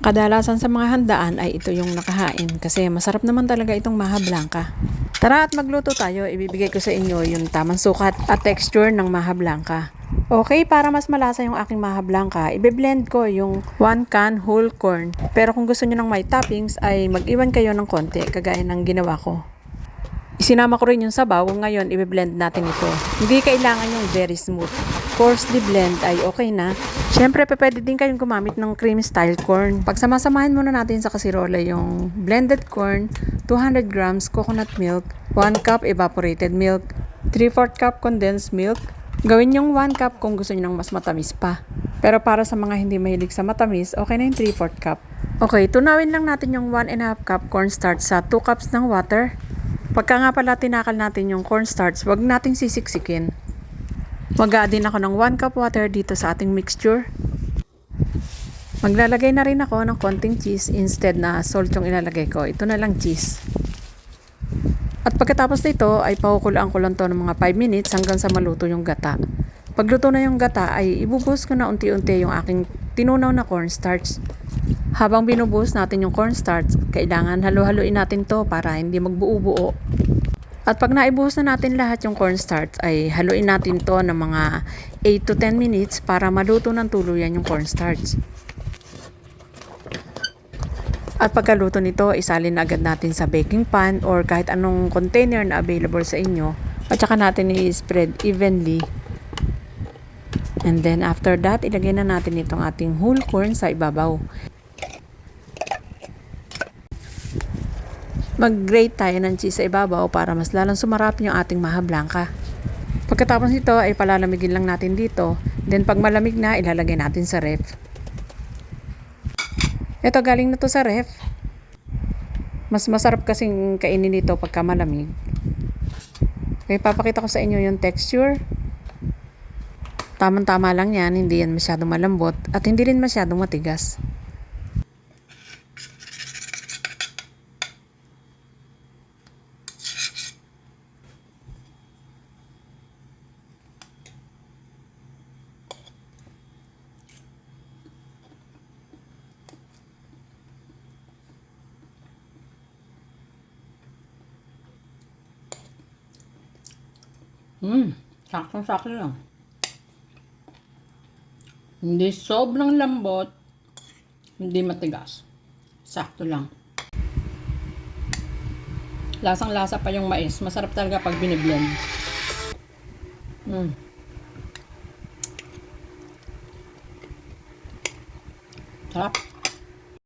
Kadalasan sa mga handaan ay ito yung nakahain kasi masarap naman talaga itong maha blanca. Tara at magluto tayo, ibibigay ko sa inyo yung tamang sukat at texture ng maha blanca. Okay, para mas malasa yung aking maha blanca, ibe-blend ko yung 1 can whole corn. Pero kung gusto niyo ng may toppings ay mag-iwan kayo ng konti kagaya ng ginawa ko. Isinama ko rin yung sabaw, ngayon i-blend natin ito. Hindi kailangan yung very smooth. Coarsely blend ay okay na. Siyempre, pwede din kayong gumamit ng cream style corn. Pagsamasamahin muna natin sa kasirola yung blended corn, 200 grams coconut milk, 1 cup evaporated milk, 3/4 cup condensed milk. Gawin yung 1 cup kung gusto niyo ng mas matamis pa. Pero para sa mga hindi mahilig sa matamis, okay na yung 3/4 cup. Okay, tunawin lang natin yung 1.5 cup cornstarch sa 2 cups ng water. Pagka nga pala tinakal natin yung cornstarch, wag nating sisiksikin. Mag-a-add din ako ng 1 cup water dito sa ating mixture. Maglalagay na rin ako ng konting cheese instead na salt yung ilalagay ko. Ito na lang cheese. At pagkatapos nito ay pakukulaan ko lang to ng mga 5 minutes hanggang sa maluto yung gata. Pagluto na yung gata ay ibubuhos ko na unti-unti yung aking tinunaw na cornstarch. Habang binubuhos natin yung cornstarch, kailangan halo-haluin natin to para hindi magbuo-buo. At pag naibuhos na natin lahat yung cornstarch, ay haluin natin to ng mga 8 to 10 minutes para maluto ng tuluyan yung cornstarch. At pagkaluto nito, isalin na agad natin sa baking pan or kahit anong container na available sa inyo. At saka natin i-spread evenly. And then after that, ilagay na natin itong ating whole corn sa ibabaw. Mag-grate tayo ng cheese sa ibabaw para mas lalong sumarap yung ating maha blanca. Pagkatapos nito ay palalamigin lang natin dito. Then pag malamig na, ilalagay natin sa ref. Ito galing na to sa ref. Mas masarap kasing kainin nito pagka malamig. Okay, papakita ko sa inyo yung texture. Tamang-tama lang yan, hindi yan masyadong malambot at hindi rin masyadong matigas. Saktong-sakto lang. Hindi sobrang lambot, hindi matigas. Sakto lang. Lasang-lasa pa yung mais. Masarap talaga pag biniblend. Sarap.